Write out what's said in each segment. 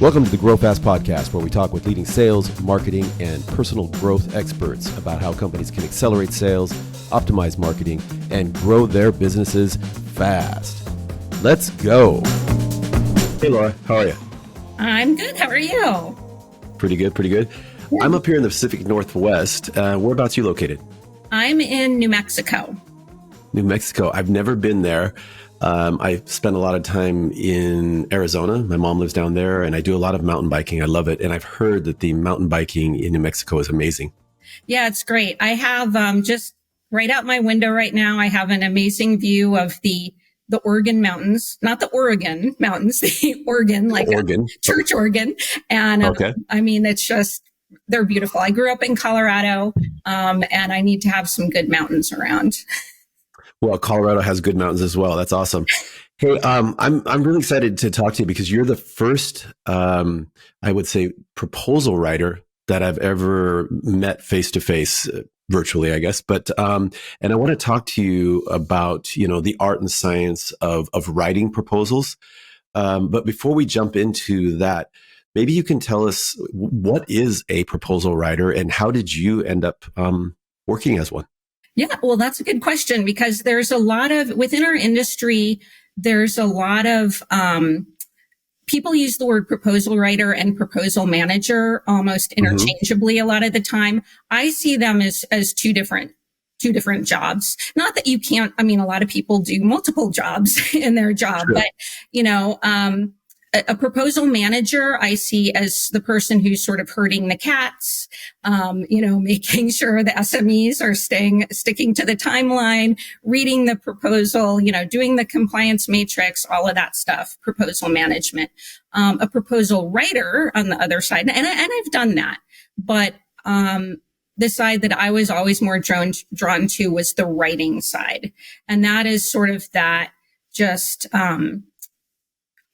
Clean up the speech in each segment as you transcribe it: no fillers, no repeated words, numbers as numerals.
Welcome to the Grow Fast podcast, where we talk with leading sales, marketing, and personal growth experts about how companies can accelerate sales, optimize marketing, and grow their businesses fast. Let's go. Hey, Laura. How are you? I'm good. How are you? Pretty good. Good. I'm up here in the Pacific Northwest. Whereabouts are you located? I'm in New Mexico. New Mexico. I've never been there. I spent a lot of time in Arizona. My mom lives down there, and I do a lot of mountain biking. I love it. And I've heard that the mountain biking in New Mexico is amazing. Yeah, it's great. I have just right out my window right now, I have an amazing view of the Oregon mountains, not the Oregon mountains, the Oregon, like Oregon. Church Oregon. And I mean, it's just, they're beautiful. I grew up in Colorado, and I need to have some good mountains around. Well, Colorado has good mountains as well. That's awesome. Hey, I'm really excited to talk to you because you're the first, I would say, proposal writer that I've ever met face to face, virtually, I guess. But and I want to talk to you about the art and science of writing proposals. But before we jump into that, maybe you can tell us what is a proposal writer and how did you end up working as one? Yeah, well, that's a good question because there's a lot of, within our industry, there's a lot of, people use the word proposal writer and proposal manager almost interchangeably a lot of the time. I see them as two different jobs. Not that you can't, I mean, a lot of people do multiple jobs in their job, but, a proposal manager I see as the person who's sort of herding the cats, making sure the SMEs are sticking to the timeline, reading the proposal, doing the compliance matrix, all of that stuff, proposal management. A proposal writer on the other side, and I've done that, but the side that I was always more drawn to was the writing side. And that is sort of that just,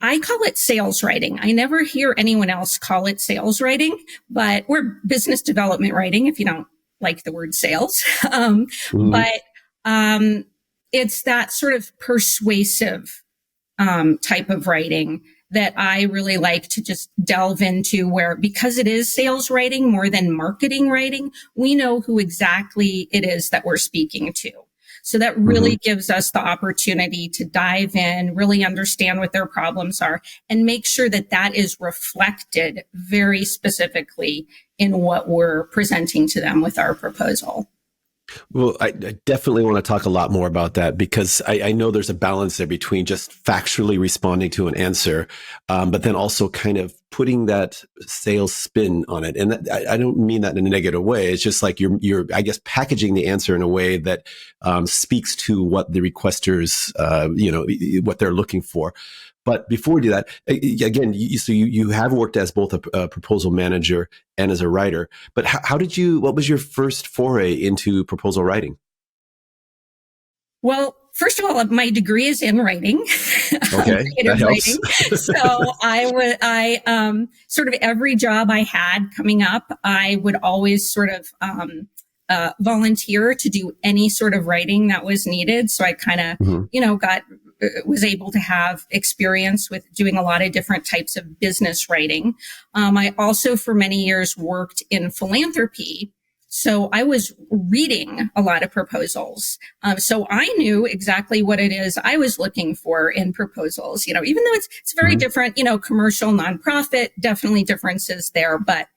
I call it sales writing. I never hear anyone else call it sales writing, or business development writing if you don't like the word sales. But it's that sort of persuasive type of writing that I really like to just delve into, where because it is sales writing more than marketing writing, we know who exactly it is that we're speaking to. So that really gives us the opportunity to dive in, really understand what their problems are, and make sure that that is reflected very specifically in what we're presenting to them with our proposal. Well, I definitely want to talk a lot more about that because I know there's a balance there between just factually responding to an answer, but then also kind of putting that sales spin on it. And I don't mean that in a negative way. It's just like you're I guess, packaging the answer in a way that speaks to what the requesters, what they're looking for. But before we do that, again, you have worked as both a proposal manager and as a writer. But what was your first foray into proposal writing? Well, first of all, my degree is in writing. Okay, that helps. So I sort of every job I had coming up, I would always sort of volunteer to do any sort of writing that was needed. So I kind of, was able to have experience with doing a lot of different types of business writing. I also, for many years, worked in philanthropy. So I was reading a lot of proposals. So I knew exactly what it is I was looking for in proposals, even though it's very different, commercial, nonprofit, definitely differences there. But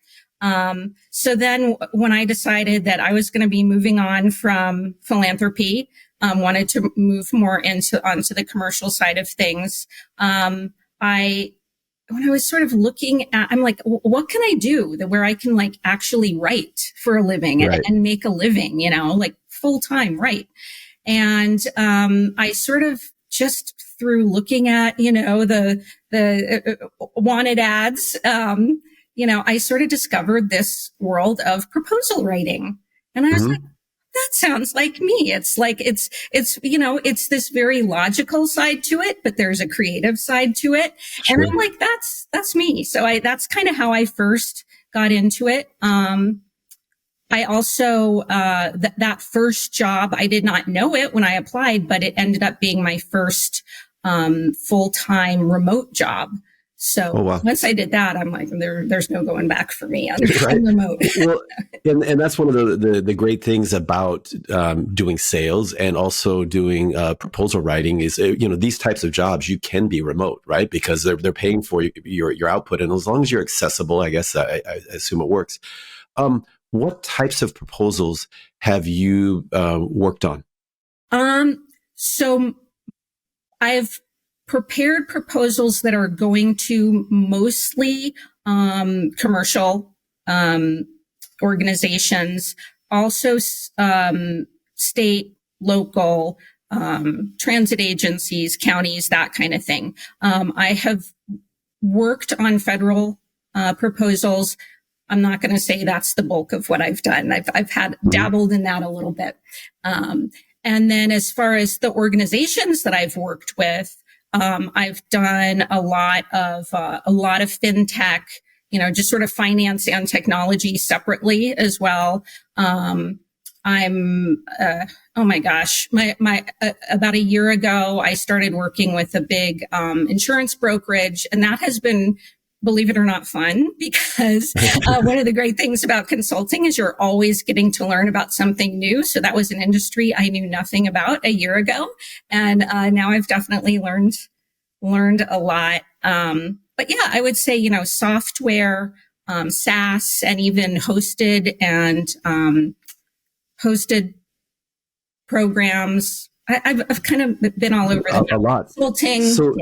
so then when I decided that I was going to be moving on from philanthropy, wanted to move more onto the commercial side of things. When I was sort of looking at, I'm like, what can I do where I can like actually write for a living and make a living, like full time write. And, I sort of just through looking at, the wanted ads, I sort of discovered this world of proposal writing. And I was like, that sounds like me. It's like, it's this very logical side to it, but there's a creative side to it. Sure. And I'm like, that's me. So that's kind of how I first got into it. I also, that first job, I did not know it when I applied, but it ended up being my first, full-time remote job. So Oh, wow. once I did that, I'm like, there's no going back for me on, Right. on remote. Well, and that's one of the great things about doing sales and also doing proposal writing is, these types of jobs, you can be remote, right? Because they're paying for your output. And as long as you're accessible, I guess I assume it works. What types of proposals have you worked on? So I've prepared proposals that are going to mostly commercial organizations, also state, local, transit agencies, counties, that kind of thing. I have worked on federal proposals. I'm not going to say that's the bulk of what I've done. I've had dabbled in that a little bit. And then as far as the organizations that I've worked with, I've done a lot of fintech, just sort of finance and technology separately as well. Oh my gosh, about a year ago, I started working with a big, insurance brokerage, and that has been, believe it or not, fun, because one of the great things about consulting is you're always getting to learn about something new. So that was an industry I knew nothing about a year ago. And now I've definitely learned a lot. But yeah, I would say, software, SaaS, and even hosted programs. I've kind of been all over a lot. Consulting. So,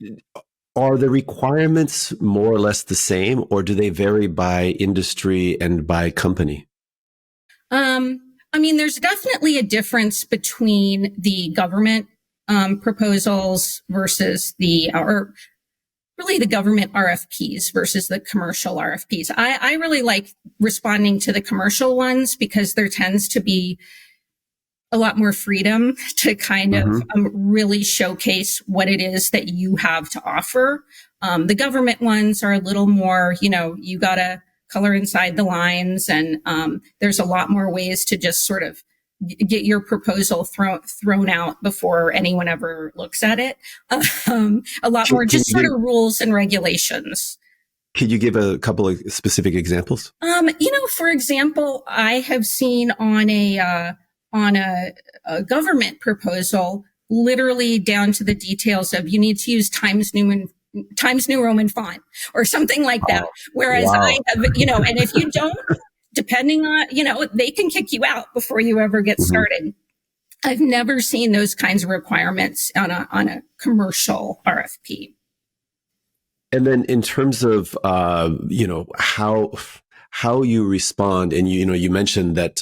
yeah. Are the requirements more or less the same, or do they vary by industry and by company? There's definitely a difference between the government proposals versus or really the government RFPs versus the commercial RFPs. I really like responding to the commercial ones because there tends to be a lot more freedom to kind of really showcase what it is that you have to offer. The government ones are a little more, you got to color inside the lines, and there's a lot more ways to just sort of get your proposal thrown out before anyone ever looks at it. A lot more just sort of rules and regulations. Could you give a couple of specific examples? For example, I have seen on a government proposal, literally down to the details of you need to use Times New Roman font or something like that. Whereas I have, and if you don't, depending on, they can kick you out before you ever get started. I've never seen those kinds of requirements on a commercial RFP. And then in terms of, how you respond, and you mentioned that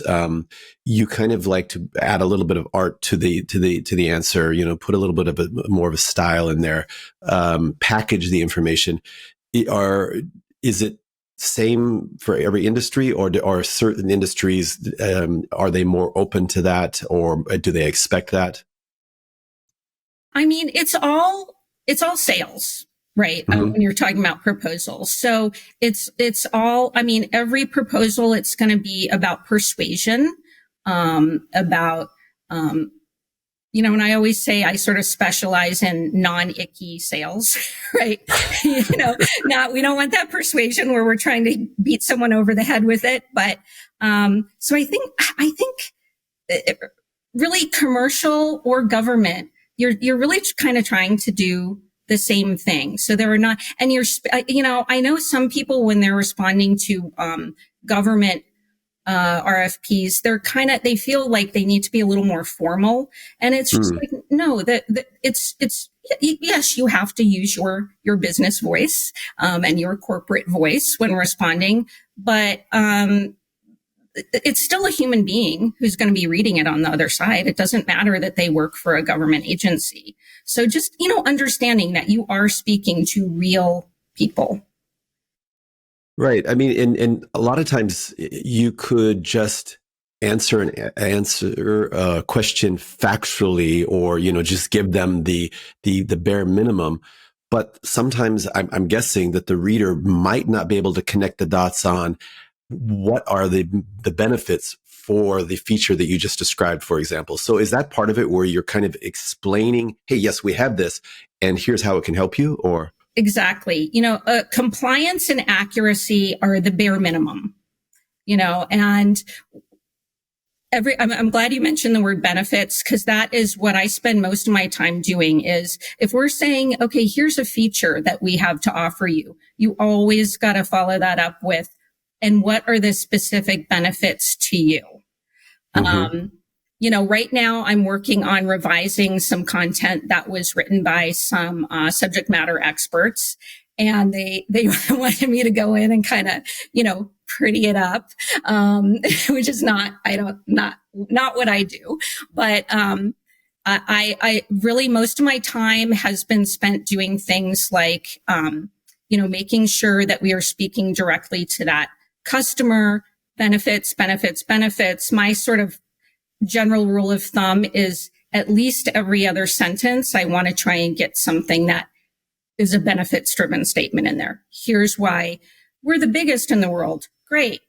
you kind of like to add a little bit of art to the answer, put a little bit of more of a style in there, package the information. Is it same for every industry, or are certain industries are they more open to that, or do they expect that? It's all sales. Right. When you're talking about proposals. So it's all, every proposal, it's going to be about persuasion, about, and I always say I sort of specialize in non-icky sales, right? We don't want that persuasion where we're trying to beat someone over the head with it. But, so I think really commercial or government, you're really kind of trying to do the same thing. So there are not, and I know some people when they're responding to government RFPs, they feel like they need to be a little more formal, and it's just like, no, it's yes, you have to use your business voice and your corporate voice when responding, but it's still a human being who's going to be reading it on the other side. It doesn't matter that they work for a government agency. So just, understanding that you are speaking to real people. Right. And a lot of times you could just answer a question factually, or, just give them the bare minimum. But sometimes I'm guessing that the reader might not be able to connect the dots on what are the benefits for the feature that you just described, for example. So is that part of it where you're kind of explaining, hey, yes, we have this, and here's how it can help you, or? Exactly. Compliance and accuracy are the bare minimum, and I'm glad you mentioned the word benefits, because that is what I spend most of my time doing. Is if we're saying, okay, here's a feature that we have to offer you, you always got to follow that up with, and what are the specific benefits to you? Mm-hmm. Right now I'm working on revising some content that was written by some subject matter experts, and they wanted me to go in and kind of, pretty it up, which is not what I do. But I really, most of my time has been spent doing things like, making sure that we are speaking directly to that customer. Benefits. My sort of general rule of thumb is at least every other sentence, I want to try and get something that is a benefits driven statement in there. Here's why we're the biggest in the world. Great.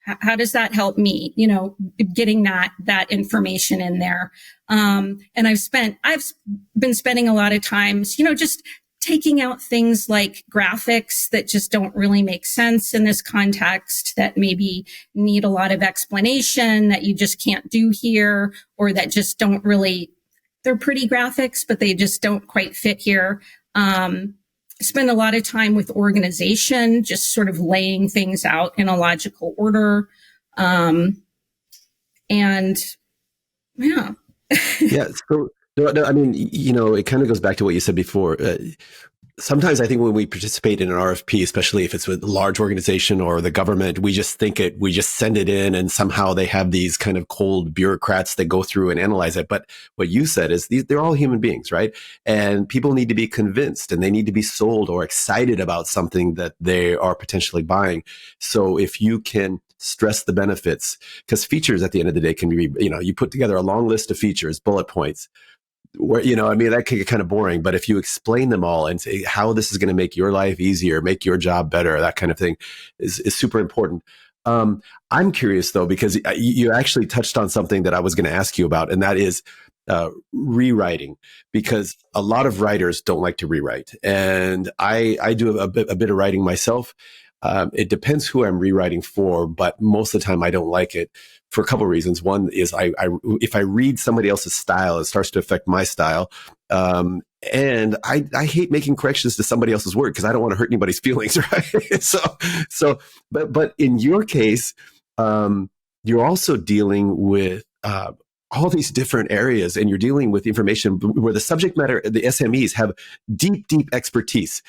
How does that help me? Getting that information in there. And I've been spending a lot of times, just taking out things like graphics that just don't really make sense in this context, that maybe need a lot of explanation that you just can't do here, or that just don't really, they're pretty graphics, but they just don't quite fit here. Spend a lot of time with organization, just sort of laying things out in a logical order. And yeah. Yeah. So, no, I mean, it kind of goes back to what you said before. Sometimes I think when we participate in an RFP, especially if it's with a large organization or the government, we just send it in, and somehow they have these kind of cold bureaucrats that go through and analyze it. But what you said is they're all human beings, right? And people need to be convinced, and they need to be sold or excited about something that they are potentially buying. So if you can stress the benefits, because features at the end of the day can be, you put together a long list of features, bullet points, where, that could get kind of boring. But if you explain them all and say how this is going to make your life easier, make your job better, that kind of thing is super important. I'm curious though, because you actually touched on something that I was going to ask you about, and that is rewriting, because a lot of writers don't like to rewrite. And I do a bit of writing myself. It depends who I'm rewriting for, but most of the time I don't like it for a couple of reasons. One is if I read somebody else's style, it starts to affect my style. And I hate making corrections to somebody else's work because I don't want to hurt anybody's feelings, right? But in your case, you're also dealing with all these different areas, and you're dealing with information where the subject matter, the SMEs have deep expertise.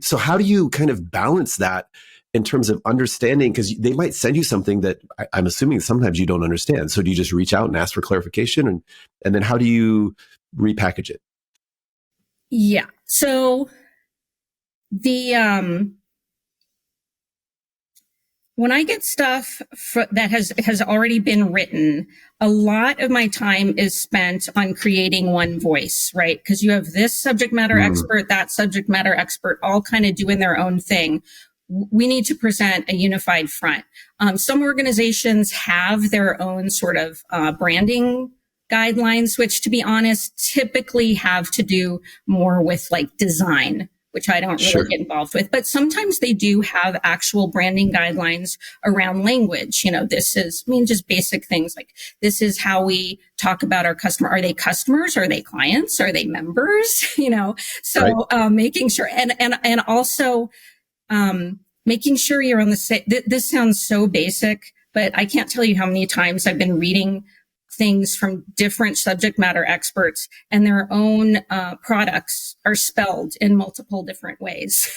So how do you kind of balance that in terms of understanding? Because they might send you something that I'm assuming sometimes you don't understand. So do you just reach out and ask for clarification? And then how do you repackage it? Yeah. So when I get stuff that has already been written, a lot of my time is spent on creating one voice, right? Because you have this subject matter expert, that subject matter expert, all kind of doing their own thing. We need to present a unified front. Some organizations have their own sort of branding guidelines, which, to be honest, typically have to do more with like design, which I don't really get involved with. But sometimes they do have actual branding guidelines around language. This is, just basic things like, this is how we talk about our customer. Are they customers? Are they clients? Are they members? So right. Making sure, and also making sure you're on the same, this sounds so basic, but I can't tell you how many times I've been reading things from different subject matter experts, and their own products are spelled in multiple different ways.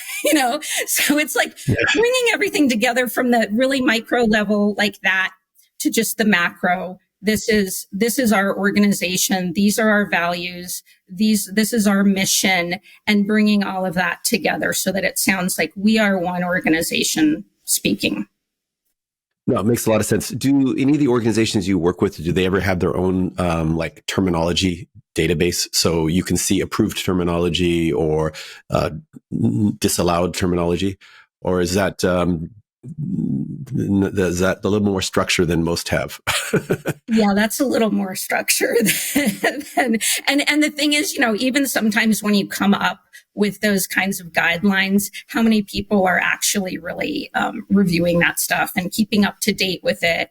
So it's like bringing everything together from the really micro level like that to just the macro. This is our organization. These are our values. This is our mission, and bringing all of that together so that it sounds like we are one organization speaking. No, it makes a lot of sense. Do any of the organizations you work with, do they ever have their own like terminology database, so you can see approved terminology or disallowed terminology, or is that a little more structure than most have? Yeah, that's a little more structure than and the thing is, even sometimes when you come up with those kinds of guidelines, how many people are actually really reviewing that stuff and keeping up to date with it.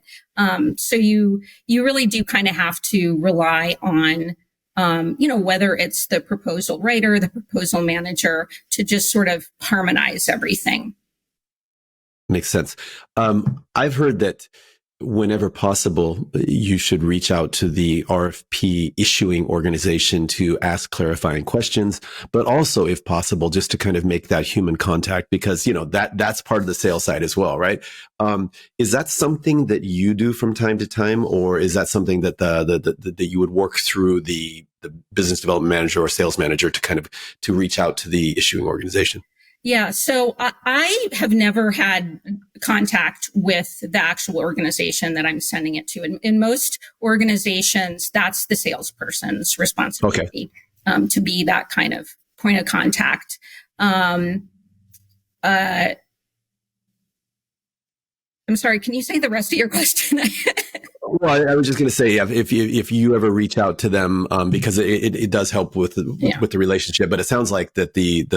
So you really do kind of have to rely on, whether it's the proposal writer, the proposal manager, to just sort of harmonize everything. Makes sense. I've heard that whenever possible, you should reach out to the RFP issuing organization to ask clarifying questions, but also, if possible, just to kind of make that human contact, because, that's part of the sales side as well, right? Is that something that you do from time to time, or is that something that that you would work through the business development manager or sales manager to kind of to reach out to the issuing organization? Yeah. So I have never had contact with the actual organization that I'm sending it to. In most organizations, that's the salesperson's responsibility, to be that kind of point of contact. I'm sorry, can you say the rest of your question? Well, I was just going to say, if you ever reach out to them, because it does help with the relationship, but it sounds like that the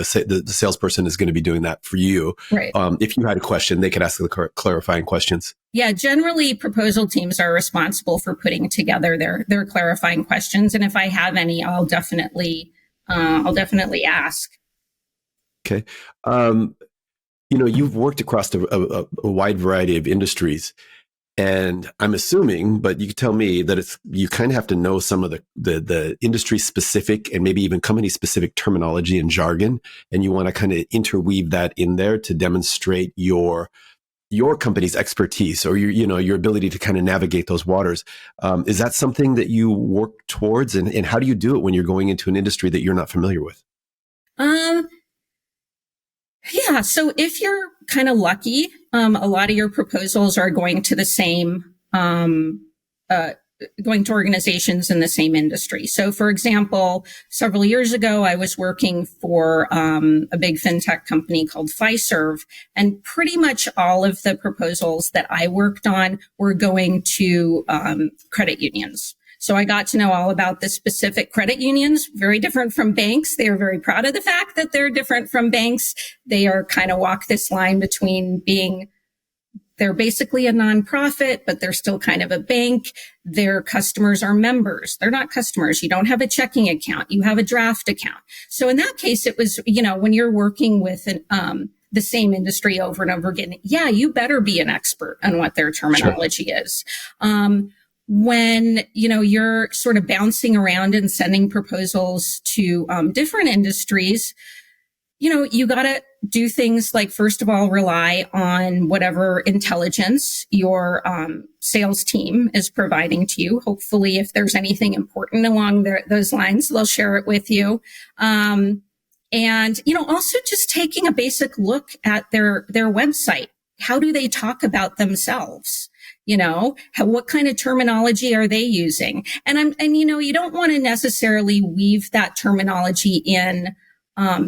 salesperson is going to be doing that for you. Right. If you had a question, they could ask the clarifying questions. Yeah, generally proposal teams are responsible for putting together their clarifying questions, and if I have any, I'll definitely ask. Okay. You've worked across a wide variety of industries. And I'm assuming, but you can tell me that you kind of have to know some of the industry specific and maybe even company specific terminology and jargon, and you want to kind of interweave that in there to demonstrate your company's expertise or your ability to kind of navigate those waters. Is that something that you work towards, and how do you do it when you're going into an industry that you're not familiar with? Yeah. So if you're kind of lucky, a lot of your proposals are going to the same, going to organizations in the same industry. So for example, several years ago, I was working for a big fintech company called Fiserv, and pretty much all of the proposals that I worked on were going to credit unions. So I got to know all about the specific credit unions, very different from banks. They are very proud of the fact that they're different from banks. They are kind of walk this line between they're basically a nonprofit, but they're still kind of a bank. Their customers are members. They're not customers. You don't have a checking account. You have a draft account. So in that case, it was, when you're working with the same industry over and over again, you better be an expert on what their terminology is. When, you're sort of bouncing around and sending proposals to different industries, you got to do things like, first of all, rely on whatever intelligence your sales team is providing to you. Hopefully, if there's anything important along those lines, they'll share it with you. And, also just taking a basic look at their website. How do they talk about themselves? What kind of terminology are they using? And you don't want to necessarily weave that terminology in,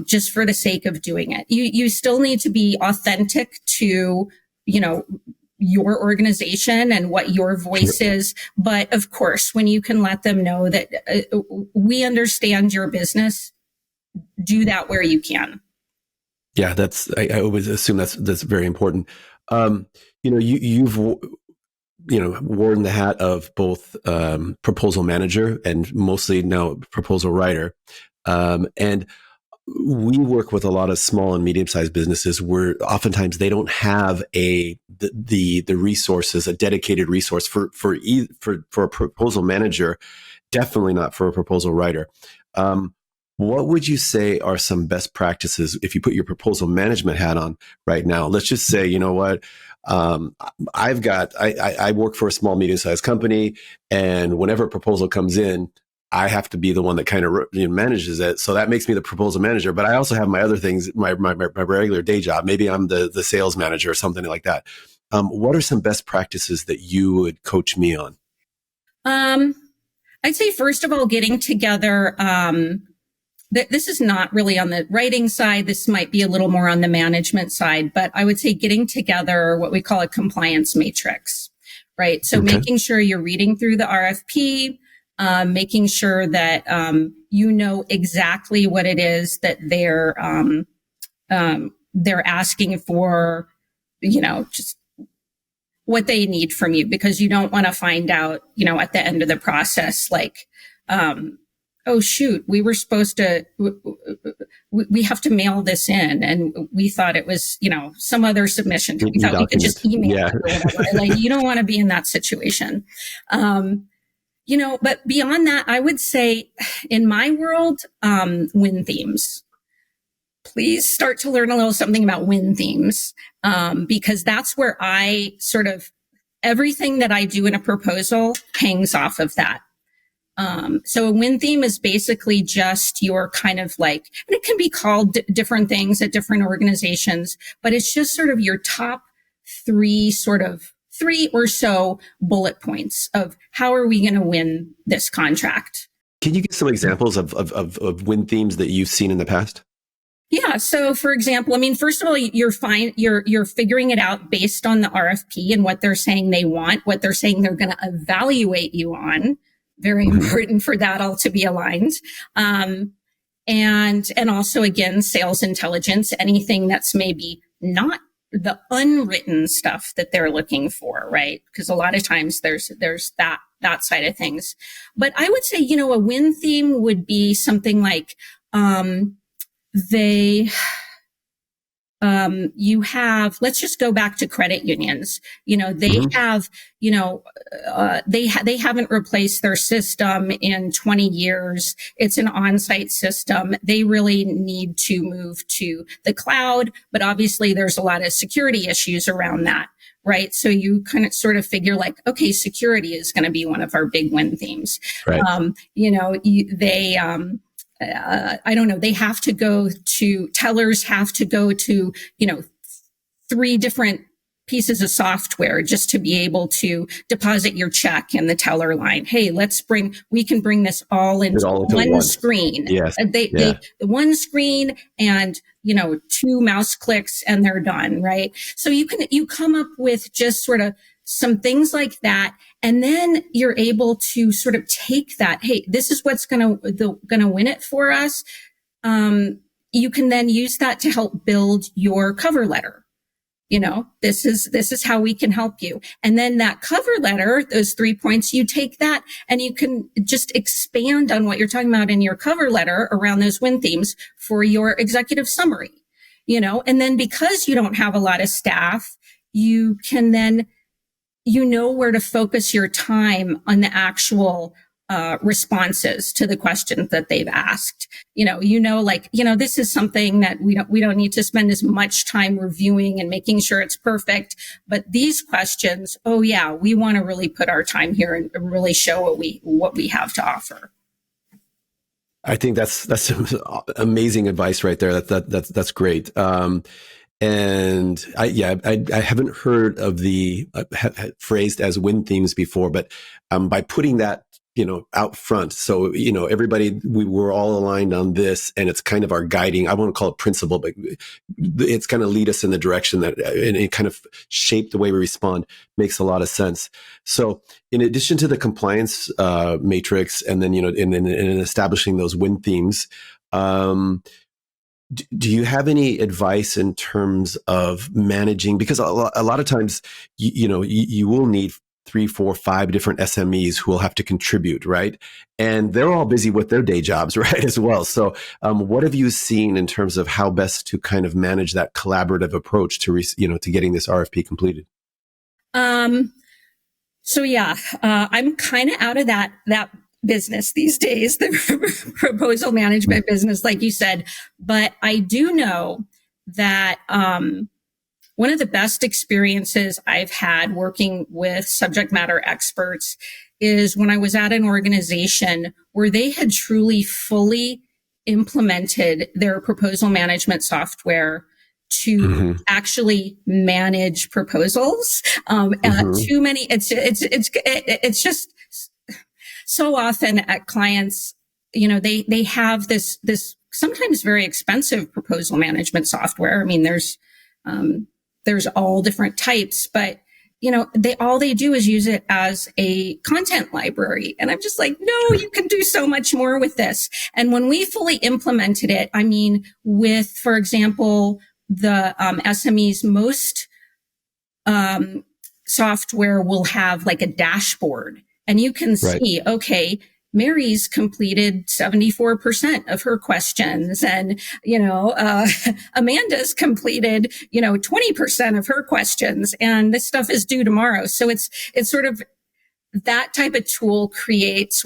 just for the sake of doing it. You still need to be authentic to, your organization and what your voice is. But of course, when you can let them know that we understand your business, do that where you can. Yeah, I always assume that's very important. You've worn the hat of both proposal manager and mostly now proposal writer. And we work with a lot of small and medium-sized businesses where oftentimes they don't have the resources, a dedicated resource for a proposal manager, definitely not for a proposal writer. What would you say are some best practices if you put your proposal management hat on right now? Let's just say, I work for a small, medium-sized company, and whenever a proposal comes in, I have to be the one that kind of manages it. So that makes me the proposal manager. But I also have my other things, my regular day job. Maybe I'm the sales manager or something like that. What are some best practices that you would coach me on? I'd say, first of all, getting together. This is not really on the writing side. This might be a little more on the management side, but I would say getting together what we call a compliance matrix, right? So making sure you're reading through the RFP, making sure that you know exactly what it is that they're asking for, just what they need from you, because you don't want to find out, at the end of the process, like, oh shoot, we were supposed to, we have to mail this in, and we thought it was, some other submission. We thought we could just email it or whatever. Like, you don't want to be in that situation. But beyond that, I would say in my world, win themes. Please start to learn a little something about win themes, because that's where I sort of, everything that I do in a proposal hangs off of that. So a win theme is basically just your kind of like, and it can be called different things at different organizations, but it's just sort of your top three or so bullet points of how are we going to win this contract. Can you give some examples of win themes that you've seen in the past? Yeah. So for example, first of all, you're figuring it out based on the RFP and what they're saying they want, what they're saying they're going to evaluate you on. Very important for that all to be aligned. And also again, sales intelligence, anything that's maybe not the unwritten stuff that they're looking for, right? Because a lot of times there's that side of things. But I would say, a win theme would be something like, you have, let's just go back to credit unions. They have, they haven't replaced their system in 20 years. It's an on-site system. They really need to move to the cloud, but obviously there's a lot of security issues around that, right? So you kind of sort of figure like, okay, security is going to be one of our big win themes. Right. I don't know, tellers have to go to, 3 different pieces of software just to be able to deposit your check in the teller line. Hey, we can bring this all into one screen. Yes. One screen and, 2 mouse clicks and they're done, right? So you come up with just sort of some things like that. And then you're able to sort of take that. Hey, this is what's going to win it for us. You can then use that to help build your cover letter. This is how we can help you. And then that cover letter, those 3 points, you take that and you can just expand on what you're talking about in your cover letter around those win themes for your executive summary, and then because you don't have a lot of staff, you can then, where to focus your time on the actual responses to the questions that they've asked. This is something that we don't need to spend as much time reviewing and making sure it's perfect. But these questions, oh yeah, we want to really put our time here and really show what we have to offer. I think that's amazing advice right there. That's great. And I haven't heard of the phrased as win themes before, but by putting that out front, so everybody, we're all aligned on this, and it's kind of our guiding. I won't call it principle, but it's kind of lead us in the direction that, and it kind of shape the way we respond. Makes a lot of sense. So, in addition to the compliance matrix, and then in establishing those win themes. Do you have any advice in terms of managing? Because a lot of times, you will need 3, 4, 5 different SMEs who will have to contribute, right? And they're all busy with their day jobs, right, as well. So what have you seen in terms of how best to kind of manage that collaborative approach to, to getting this RFP completed? So yeah, I'm kind of out of that business these days, the proposal management business, like you said. But I do know that one of the best experiences I've had working with subject matter experts is when I was at an organization where they had truly fully implemented their proposal management software to actually manage proposals. Too many, it's just so often at clients, they have this sometimes very expensive proposal management software. There's all different types, but all they do is use it as a content library. And I'm just like, no, you can do so much more with this. And when we fully implemented it, I mean, with, for example, the SMEs, most software will have like a dashboard, and you can see, okay, Mary's completed 74% of her questions, and, Amanda's completed, 20% of her questions, and this stuff is due tomorrow. So it's sort of that type of tool creates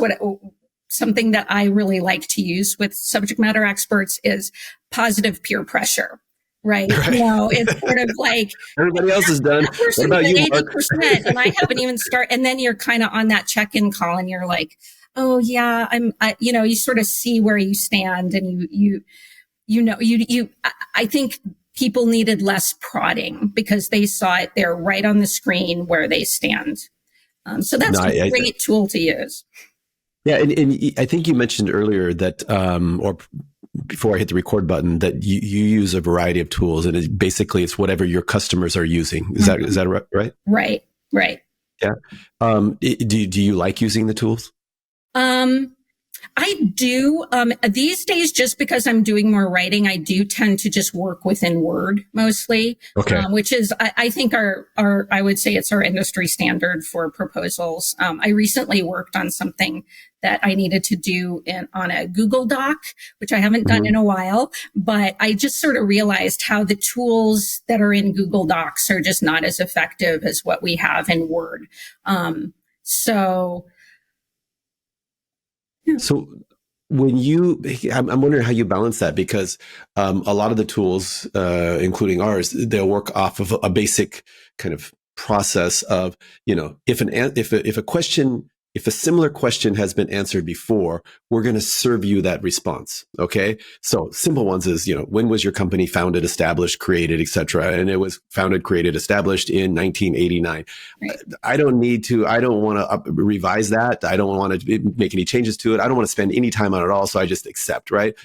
something that I really like to use with subject matter experts is positive peer pressure. Right. It's sort of like everybody else is done. What about you, 80%, and I haven't even started. And then you're kind of on that check-in call, and you're like, oh yeah, you sort of see where you stand, and I think people needed less prodding because they saw it there right on the screen where they stand. So that's a great tool to use. Yeah. And I think you mentioned earlier that, or before I hit the record button, that you use a variety of tools, and it's whatever your customers are using. Is that right? Right. Yeah. Do you like using the tools? I do. These days, just because I'm doing more writing, I do tend to just work within Word mostly. Okay. Which is, I think I would say it's our industry standard for proposals. I recently worked on something that I needed to do on a Google Doc, which I haven't done in a while, but I just sort of realized how the tools that are in Google Docs are just not as effective as what we have in Word. So I'm wondering how you balance that, because a lot of the tools, including ours, they'll work off of a basic kind of process of, if a similar question has been answered before, we're going to serve you that response. Okay. So simple ones is, when was your company founded, established, created, et cetera? And it was founded, created, established in 1989. Right. I don't want to revise that. I don't want to make any changes to it. I don't want to spend any time on it at all. So I just accept, right?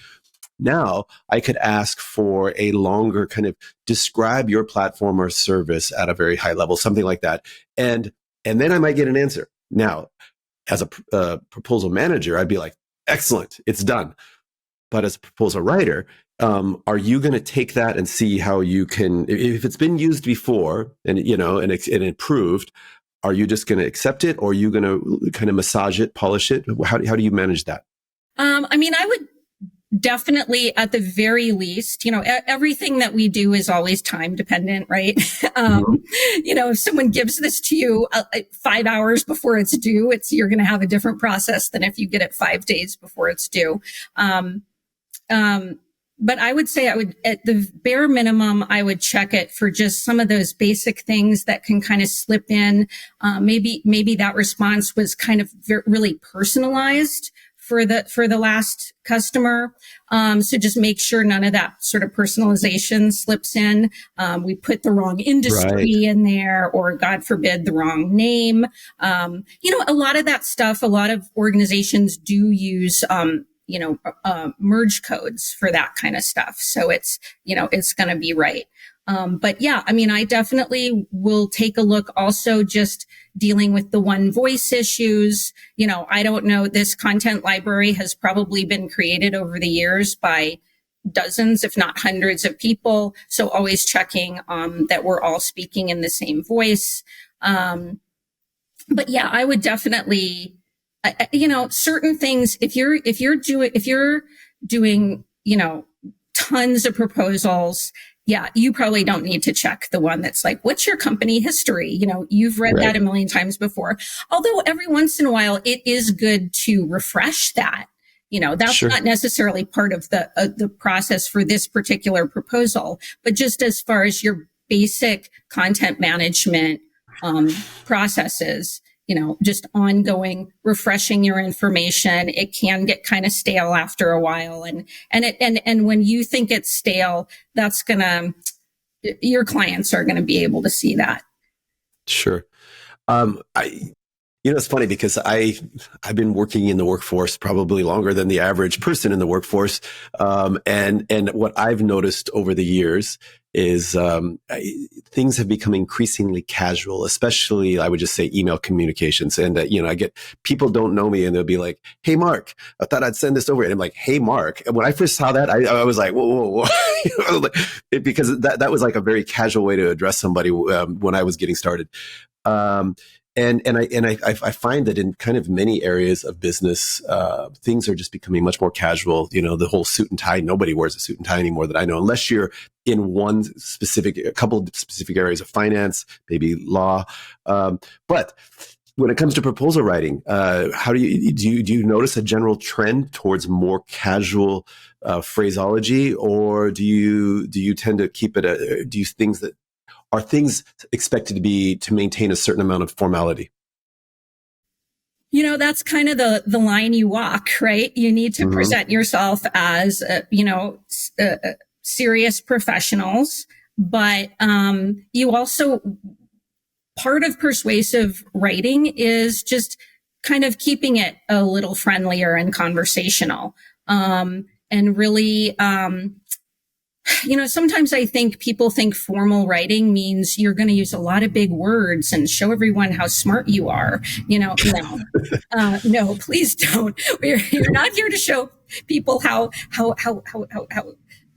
Now I could ask for a longer kind of describe your platform or service at a very high level, something like that. And then I might get an answer. Now, as a proposal manager, I'd be like, excellent, it's done. But as a proposal writer, are you going to take that and see how you can, if it's been used before and improved, are you just going to accept it, or are you going to kind of massage it, polish it? How do you manage that? I would definitely, at the very least, everything that we do is always time dependent, right? If someone gives this to you 5 hours before it's due, you're going to have a different process than if you get it 5 days before it's due. But I would say at the bare minimum, I would check it for just some of those basic things that can kind of slip in. Maybe that response was kind of really personalized for the last customer. So just make sure none of that sort of personalization slips in. We put the wrong industry in there, or God forbid, the wrong name. A lot of that stuff, a lot of organizations do use, merge codes for that kind of stuff. So it's going to be right. But yeah, I definitely will take a look also just dealing with the one voice issues. I don't know, this content library has probably been created over the years by dozens, if not hundreds of people. So always checking, that we're all speaking in the same voice. But yeah, I would definitely, certain things, if you're doing, tons of proposals, yeah, you probably don't need to check the one that's like, what's your company history? You've read that a million times before. Although every once in a while, it is good to refresh that. That's not necessarily part of the process for this particular proposal, but just as far as your basic content management processes, just ongoing refreshing your information. It can get kind of stale after a while. And when you think it's stale, your clients are going to be able to see that. Sure. It's funny because I've been working in the workforce probably longer than the average person in the workforce. And what I've noticed over the years is things have become increasingly casual, especially I would just say email communications. And I get people don't know me and they'll be like, "Hey, Mark, I thought I'd send this over." And I'm like, "Hey, Mark." And when I first saw that, I was like, "Whoa, whoa." Because that was like a very casual way to address somebody when I was getting started. Um, and I find that in kind of many areas of business, things are just becoming much more casual. The whole suit and tie. Nobody wears a suit and tie anymore that I know, unless you're in a couple of specific areas of finance, maybe law. But when it comes to proposal writing, how do you notice a general trend towards more casual phraseology, or do you tend to keep it? Do you are things expected to maintain a certain amount of formality? That's kind of the line you walk, right? You need to present yourself as, serious professionals, but you also, part of persuasive writing is just kind of keeping it a little friendlier and conversational. And really, sometimes I think people think formal writing means you're going to use a lot of big words and show everyone how smart you are. No, please don't. You're not here to show people how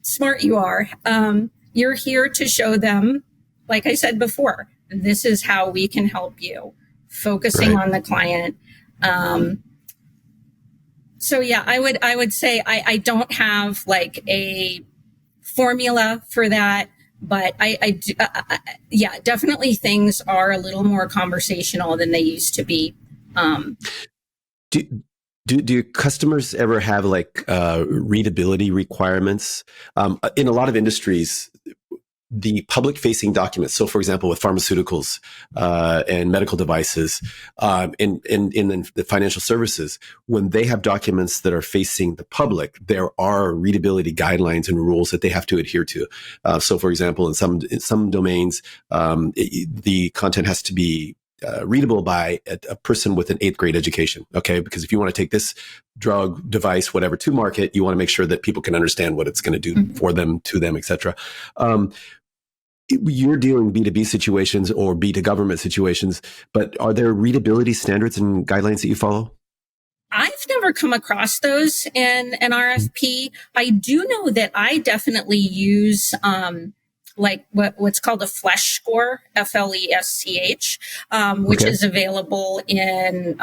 smart you are. You're here to show them, like I said before, this is how we can help you, focusing on the client. So yeah, I would say I don't have like a formula for that, but I do, yeah, definitely things are a little more conversational than they used to be. Do your customers ever have like readability requirements? In a lot of industries, the public facing documents. So for example, with pharmaceuticals and medical devices, in the financial services, when they have documents that are facing the public, there are readability guidelines and rules that they have to adhere to. So for example, in some domains, the content has to be readable by a person with an 8th grade education. Okay. Because if you want to take this drug, device, whatever to market, you want to make sure that people can understand what it's going to do for them, to them, etc. You're dealing B2B situations or B2 government situations, but are there readability standards and guidelines that you follow? I've never come across those in an RFP. I do know that I definitely use like what's called a FLESH score, FLESCH, which is available in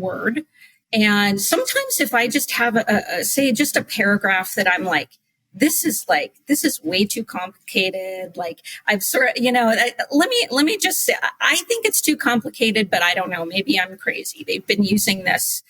Word. And sometimes if I just have say just a paragraph that I'm like, this is way too complicated. Like I've sort of, let me just say, I think it's too complicated, but I don't know. Maybe I'm crazy. They've been using this,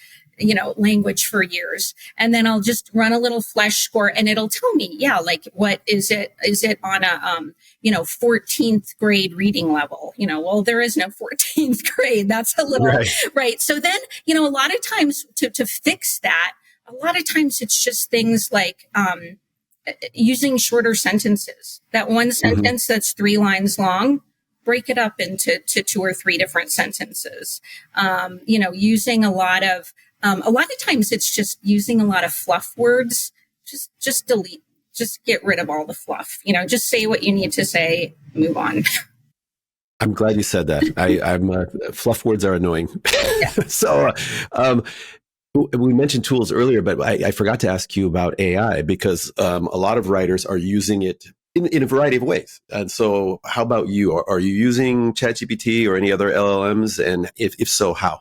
language for years. And then I'll just run a little FLESH score and it'll tell me, yeah, like what is it? Is it on a, 14th grade reading level? Well, there is no 14th grade. That's a little, right. So then, a lot of times to fix that, a lot of times it's just things like, using shorter sentences. That one sentence that's 3 lines long, break it up into 2 or 3 different sentences. Using a lot of times it's just using a lot of fluff words. Just delete, just get rid of all the fluff. Just say what you need to say, move on. I'm glad you said that. Fluff words are annoying. Yeah. So, we mentioned tools earlier, but I forgot to ask you about AI because a lot of writers are using it in a variety of ways. And so how about you? Are you using ChatGPT or any other LLMs? And if so, how?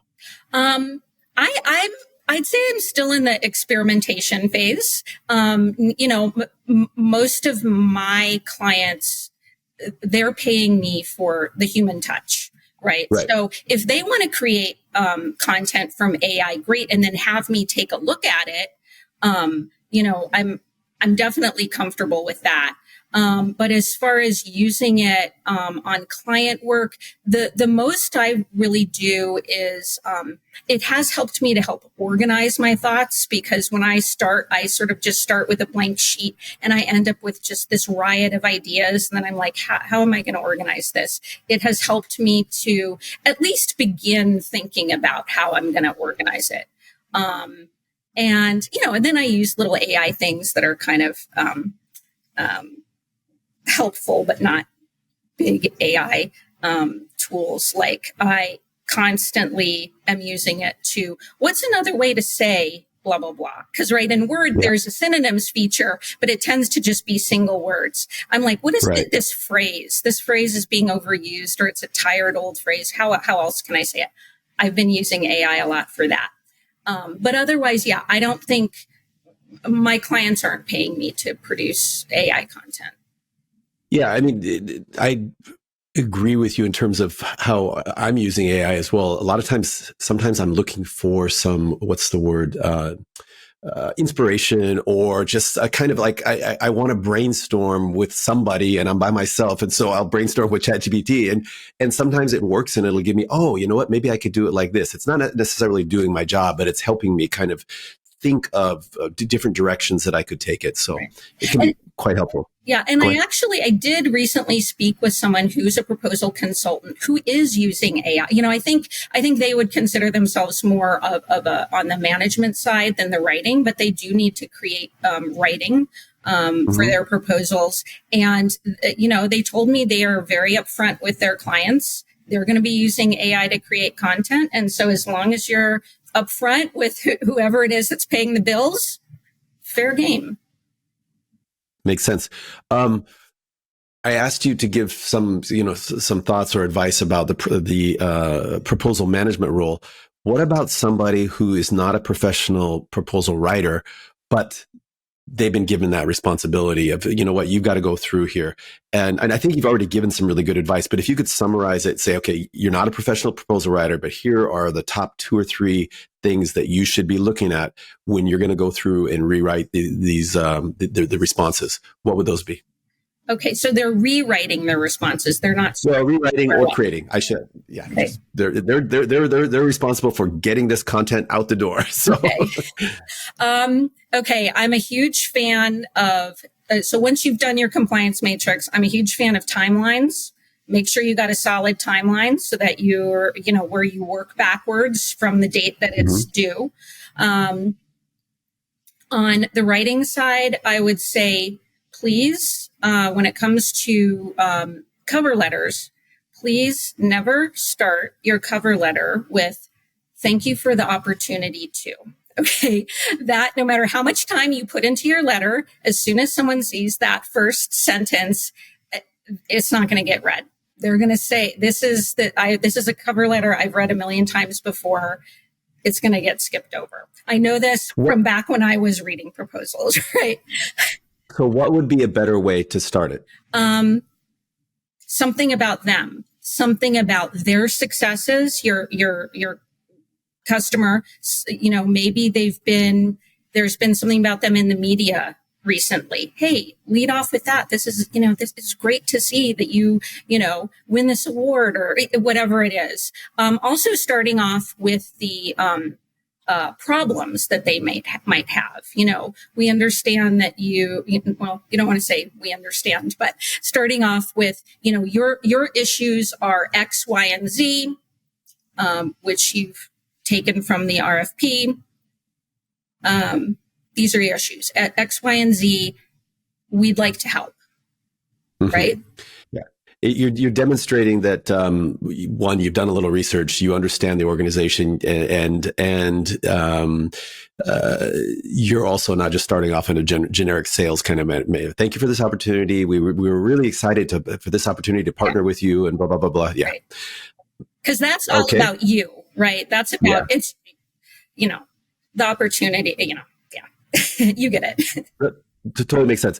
I'd say I'm still in the experimentation phase. Most of my clients, they're paying me for the human touch. Right. So if they want to create content from AI, great, and then have me take a look at it, I'm definitely comfortable with that. But as far as using it on client work, the most I really do is it has helped me to help organize my thoughts, because when I start, I sort of just start with a blank sheet and I end up with just this riot of ideas. And then I'm like, how am I going to organize this? It has helped me to at least begin thinking about how I'm going to organize it. And then I use little AI things that are kind of helpful, but not big AI tools. Like I constantly am using it to, what's another way to say blah, blah, blah. Because right in Word, there's a synonyms feature, but it tends to just be single words. I'm like, what is this phrase? This phrase is being overused, or it's a tired old phrase. How else can I say it? I've been using AI a lot for that. But otherwise, yeah, I don't think my clients aren't paying me to produce AI content. Yeah, I mean, I agree with you in terms of how I'm using AI as well. A lot of times, sometimes I'm looking for some, what's the word, inspiration, or just a kind of like, I want to brainstorm with somebody and I'm by myself. And so I'll brainstorm with ChatGPT, and sometimes it works and it'll give me, oh, you know what, maybe I could do it like this. It's not necessarily doing my job, but it's helping me kind of think of different directions that I could take it. So it can be quite helpful. Yeah. And I did recently speak with someone who's a proposal consultant who is using AI. I think they would consider themselves more of on the management side than the writing, but they do need to create writing for their proposals. And, they told me they are very upfront with their clients. They're going to be using AI to create content. And so as long as you're upfront with whoever it is that's paying the bills, fair game. Makes sense. I asked you to give some thoughts or advice about the proposal management role. What about somebody who is not a professional proposal writer, but they've been given that responsibility of, you've got to go through here. And I think you've already given some really good advice, but if you could summarize it, say, okay, you're not a professional proposal writer, but here are the top 2 or 3 things that you should be looking at when you're going to go through and rewrite the responses. What would those be? Okay, so they're rewriting their responses. They're not rewriting or creating. I should, yeah. Okay. They're responsible for getting this content out the door. So, okay. I'm a huge fan of. So once you've done your compliance matrix, I'm a huge fan of timelines. Make sure you got a solid timeline so that you're, where you work backwards from the date that it's due. On the writing side, I would say, please. When it comes to cover letters, please never start your cover letter with "thank you for the opportunity to." Okay, that no matter how much time you put into your letter, as soon as someone sees that first sentence, it's not going to get read. They're going to say, "This is a cover letter I've read a million times before." It's going to get skipped over. I know this from back when I was reading proposals, right? So what would be a better way to start it? Something about them, something about their successes, your customer, maybe there's been something about them in the media recently. Hey, lead off with that. This is great to see that you win this award or whatever it is. Also starting off with the, problems that they might have. We understand that you don't want to say we understand, but starting off with, your issues are X, Y, and Z, which you've taken from the RFP. These are your issues at X, Y, and Z. We'd like to help. Right? Yeah. You're demonstrating that one, you've done a little research, you understand the organization, and you're also not just starting off in a generic sales kind of. Thank you for this opportunity. We were really excited for this opportunity to partner with you, and blah blah blah blah. Yeah, because that's all about you, right? That's about it's, the opportunity. You get it. That totally makes sense.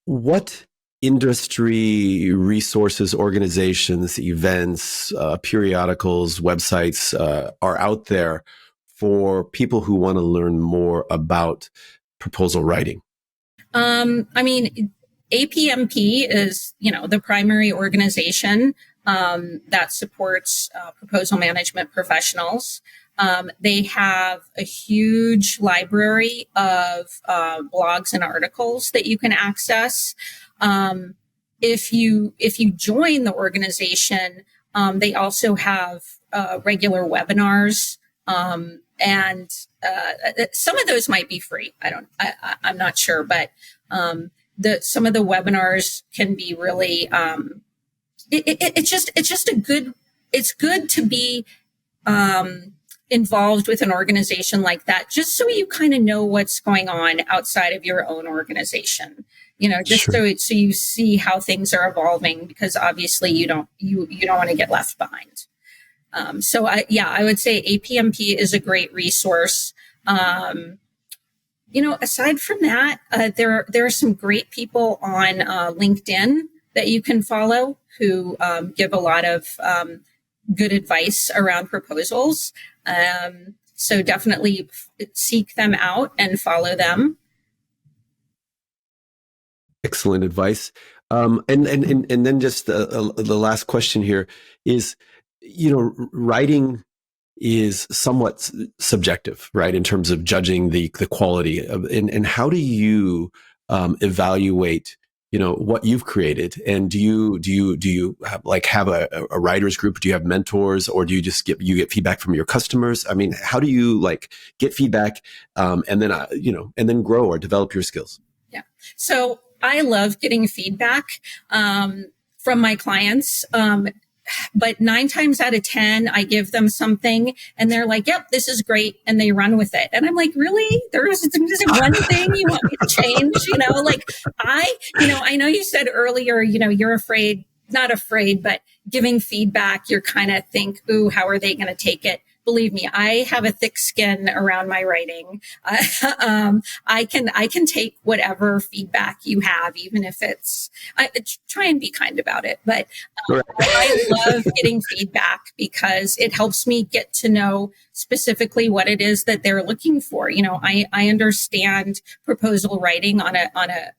What industry resources, organizations, events, periodicals, websites are out there for people who want to learn more about proposal writing? APMP is, the primary organization that supports proposal management professionals. They have a huge library of blogs and articles that you can access. If you join the organization, they also have regular webinars, and some of those might be free. I'm not sure, but some of the webinars can be really, it's just it's good to be, involved with an organization like that, just so you kind of know what's going on outside of your own organization, just Sure. so you see how things are evolving, because obviously you don't want to get left behind. So I would say APMP is a great resource. Aside from that, there are some great people on LinkedIn that you can follow who give a lot of good advice around proposals. So definitely seek them out and follow them. Excellent advice. And then just the last question here is, writing is somewhat subjective, right? In terms of judging the quality of, and how do you evaluate, what you've created? And do you have a writers group? Do you have mentors, or do you just get feedback from your customers? I mean, how do you get feedback, and then grow or develop your skills? Yeah. So I love getting feedback from my clients. But 9 times out of 10, I give them something and they're like, yep, this is great. And they run with it. And I'm like, really? There's one thing you want me to change? I know you said earlier, you're afraid, not afraid, but giving feedback, you're kind of think, ooh, how are they going to take it? Believe me, I have a thick skin around my writing. I can take whatever feedback you have, even if I try and be kind about it. But I love getting feedback because it helps me get to know specifically what it is that they're looking for. I understand proposal writing on a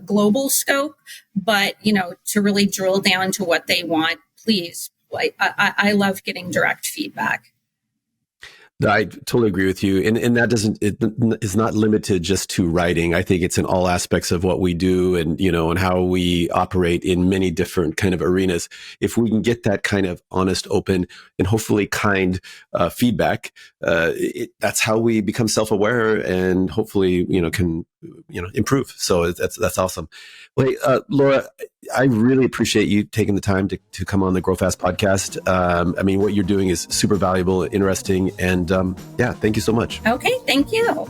global scope, but to really drill down to what they want, please. I love getting direct feedback. I totally agree with you. And that it is not limited just to writing. I think it's in all aspects of what we do and, and how we operate in many different kind of arenas. If we can get that kind of honest, open, and hopefully kind feedback, that's how we become self-aware and hopefully, can, improve. So that's awesome. Well, hey, Laura, I really appreciate you taking the time to come on the Grow Fast podcast. I mean, what you're doing is super valuable, interesting, and thank you so much. Okay, thank you.